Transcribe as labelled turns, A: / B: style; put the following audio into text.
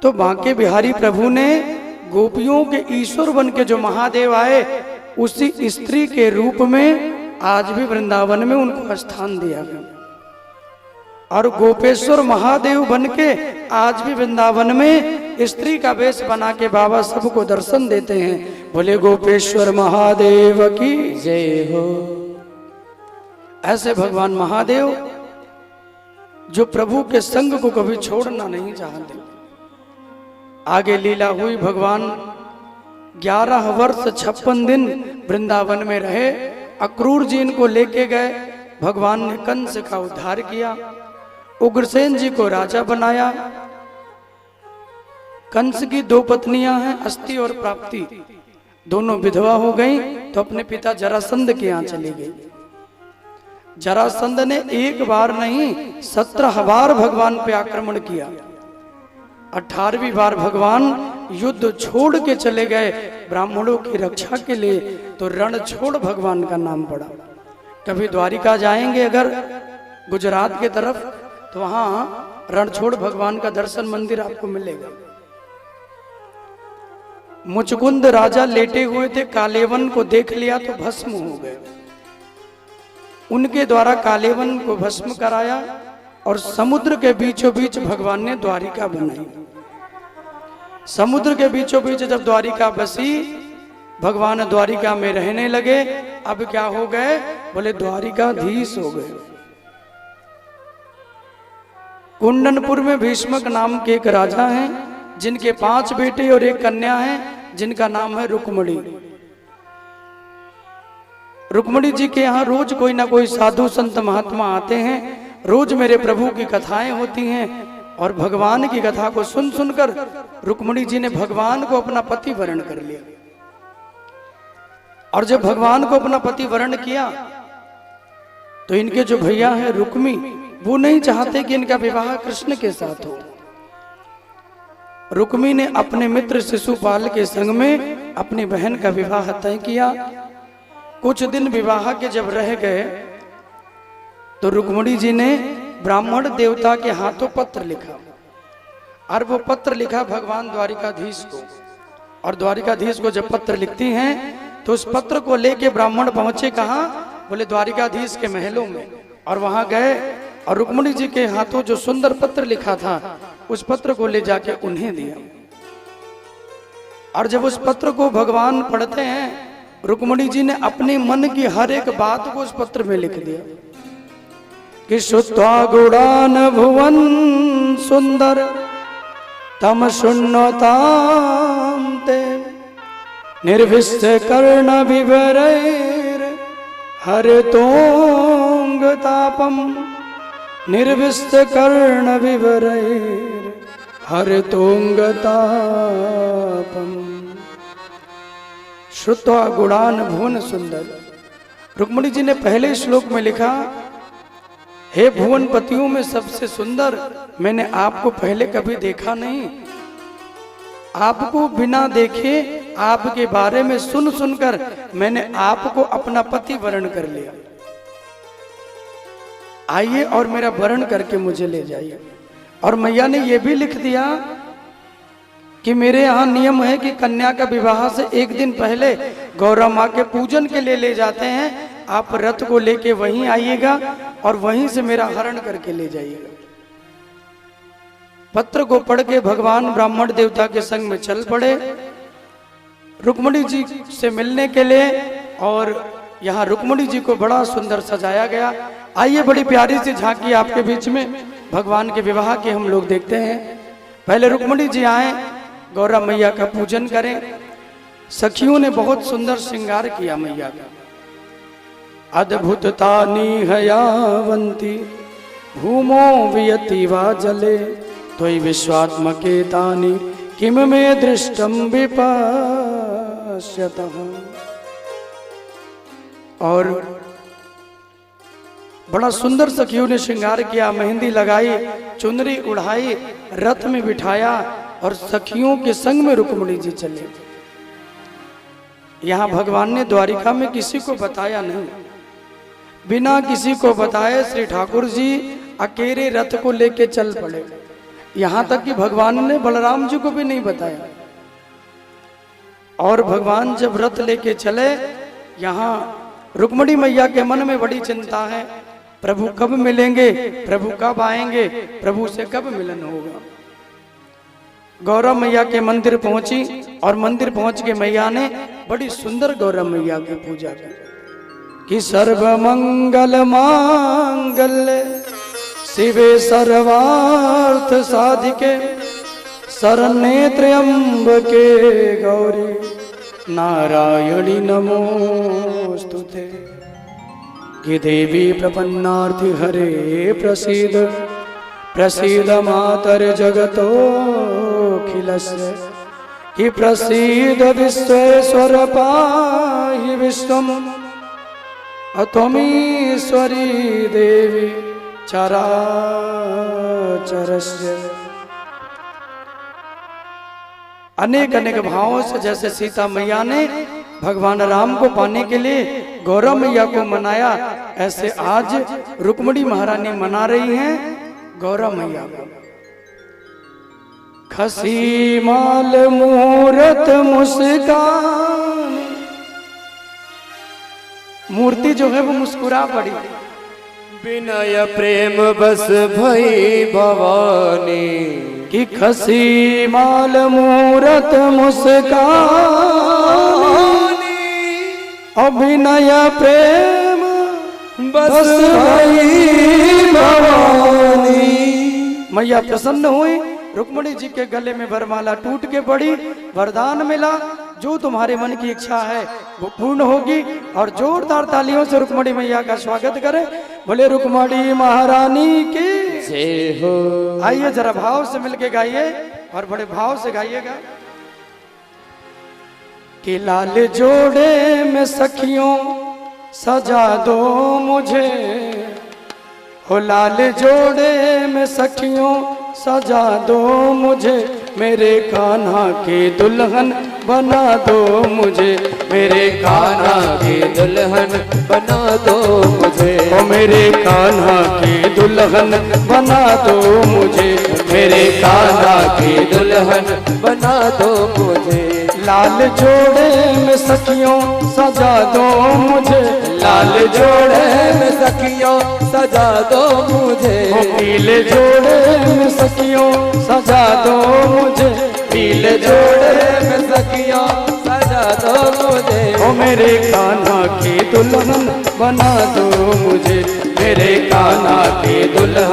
A: तो बांके बिहारी प्रभु ने गोपियों के ईश्वर बन के जो महादेव आए उसी स्त्री के रूप में आज भी वृंदावन में उनको स्थान दिया गया। और गोपेश्वर महादेव बन के आज भी वृंदावन में स्त्री का वेश बना के बाबा सबको दर्शन देते हैं। बोले गोपेश्वर महादेव की जय हो। ऐसे भगवान महादेव जो प्रभु के संग को कभी छोड़ना नहीं चाहते। आगे लीला हुई, भगवान 11 वर्ष 56 दिन वृंदावन में रहे। अक्रूर जी इनको लेके गए। भगवान ने कंस का उद्धार किया, उग्रसेन जी को राजा बनाया। कंस की 2 पत्नियां हैं, अस्ति और प्राप्ति, दोनों विधवा हो गई तो अपने पिता जरासंध के यहाँ चली गई। जरासंध ने एक बार नहीं 17 बार भगवान पे आक्रमण किया। 18वीं बार भगवान युद्ध छोड़ के चले गए ब्राह्मणों की रक्षा के लिए, तो रणछोड़ भगवान का नाम पड़ा। कभी द्वारिका जाएंगे अगर गुजरात के तरफ तो वहां रणछोड़ भगवान का दर्शन मंदिर आपको मिलेगा। मुचकुंद राजा लेटे हुए थे, कालेवन को देख लिया तो भस्म हो गए। उनके द्वारा कालेवन को भस्म कराया और समुद्र के बीचों बीच भगवान ने द्वारिका बनाई। समुद्र के बीचों बीच जब द्वारिका बसी, भगवान द्वारिका में रहने लगे। अब क्या हो गए? बोले द्वारिकाधीश हो गए। कुंडनपुर में भीष्मक नाम के एक राजा हैं जिनके 5 बेटे और 1 कन्या हैं जिनका नाम है रुक्मणी। रुक्मणी जी के यहाँ रोज कोई ना कोई साधु संत महात्मा आते हैं। रोज मेरे प्रभु की कथाएं होती हैं और भगवान की कथा को सुन सुनकर रुक्मणी जी ने भगवान को अपना पति वरण कर लिया। और जब भगवान को अपना पति वरण किया तो इनके जो भैया हैं रुक्मी, वो नहीं चाहते कि इनका विवाह कृष्ण के साथ हो। रुक्मी ने अपने मित्र शिशुपाल के संग में अपनी बहन का विवाह तय किया। कुछ दिन विवाह के जब रह गए तो रुक्मणी जी ने ब्राह्मण देवता के हाथों पत्र लिखा। और वो पत्र लिखा भगवान द्वारिकाधीश को। और द्वारिकाधीश को जब पत्र लिखती हैं तो उस पत्र को लेके ब्राह्मण पहुंचे कहाँ? बोले द्वारिकाधीश के महलों में। और वहां गए और रुक्मणी जी के हाथों जो सुंदर पत्र लिखा था उस पत्र को ले जाके उन्हें दिया। और जब उस पत्र को भगवान पढ़ते हैं, रुक्मणी जी ने अपने मन की हर एक बात को उस पत्र में लिख दिया कि श्रुत्वा गुणान भुवन सुंदर तम शून्यताम ते निर्विष्ट कर्ण विवरैर हरितोंग तापम निर्विष्ट कर्ण विवरैर हरितोंग तापम। श्रुत्वा गुणान भुवन सुंदर। रुक्मणी जी ने पहले श्लोक में लिखा, हे भुवन पतियों में सबसे सुंदर, मैंने आपको पहले कभी देखा नहीं। आपको बिना देखे, आपके बारे में सुन सुनकर मैंने आपको अपना पति वरण कर लिया। आइए और मेरा वरण करके मुझे ले जाइए। और मैया ने यह भी लिख दिया कि मेरे यहाँ नियम है कि कन्या का विवाह से 1 दिन पहले गौरा माँ के पूजन के लिए ले जाते हैं। आप रथ को लेके वहीं आइएगा और वहीं से मेरा हरण करके ले जाइएगा। पत्र को पढ़ के भगवान ब्राह्मण देवता के संग में चल पड़े रुक्मणी जी से मिलने के लिए। और यहाँ रुक्मणी जी को बड़ा सुंदर सजाया गया। आइए बड़ी प्यारी सी झांकी आपके बीच में भगवान के विवाह के हम लोग देखते हैं। पहले रुक्मणी जी आए, गौरा मैया का पूजन करें। सखियों ने बहुत सुंदर श्रृंगार किया मैया का। अद्भुतता निहयावंती भूमो वियति वा जले त्वयि विश्वात्मके तानि किम मे दृष्टम विपश्यतः। और बड़ा सुंदर सखियों ने श्रृंगार किया, मेहंदी लगाई, चुनरी उड़ाई, रथ में बिठाया और सखियों के संग में रुक्मणी जी चले। यहाँ भगवान ने द्वारिका में किसी को बताया नहीं। बिना किसी को बताए श्री ठाकुर जी अकेले रथ को लेके चल पड़े। यहां तक कि भगवान ने बलराम जी को भी नहीं बताया। और भगवान जब रथ लेके चले, यहाँ रुक्मिणी मैया के मन में बड़ी चिंता है, प्रभु कब मिलेंगे, प्रभु कब आएंगे, प्रभु से कब मिलन होगा। गौरव मैया के मंदिर पहुंची और मंदिर पहुंच के मैया ने बड़ी सुंदर गौरव मैया की पूजा की कि सर्व मंगल मांगल्य शिवे सर्वार्थ साधिके शरण्ये त्र्यंबके गौरी नारायणी नमोस्तुते। कि देवी प्रपन्नार्थि हरे प्रसीद प्रसीद मातर जगतोऽखिलस्य। कि प्रसीद विश्वेश्वर पाहि विश्वम् अत्वमीश्वरी देवी चराचरस्य। अनेक अनेक भावों से जैसे सीता मैया ने भगवान राम को पाने के लिए गौरव मैया को मनाया, ऐसे आज रुक्मिणी महारानी मना रही हैं गौरव मैया को। खसी माल मूरत मुस्कान, मूर्ति जो है वो मुस्कुरा पड़ी।
B: विनय प्रेम बस भई भवानी।
A: कि खसी माल मूरत मुस्कानी अभिनय प्रेम बस भई भवानी। मैया प्रसन्न हुई, रुक्मिणी जी के गले में वरमाला टूट के पड़ी, वरदान मिला जो तुम्हारे मन की इच्छा है वो पूर्ण होगी। और जोरदार तालियों से रुक्मिणी मैया का स्वागत करें। बोले रुक्मिणी महारानी की
B: जय हो।
A: आइए जरा भाव से मिलके गाइए और बड़े भाव से गाइएगा। कि लाल जोड़े में सखियों सजा दो मुझे, हो लाल जोड़े में सखियों सजा दो मुझे, मेरे कान्हा के दुल्हन बना दो मुझे,
B: मेरे कान्हा की दुल्हन बना दो मुझे।
A: ओ मेरे कान्हा की दुल्हन बना दो मुझे,
B: मेरे कान्हा की दुल्हन बना दो मुझे।
A: लाल जोड़े में सखियों सजा दो मुझे,
B: लाल जोड़े में सखियों सजा दो मुझे।
A: ओ पीले जोड़े में सखियों सजा दो मुझे,
B: पीले जोड़े में सखियों सजा दो मुझे।
A: ओ मेरे कान्हा की दुल्हन बना दो मुझे,
B: मेरे कान्हा की दुल्हन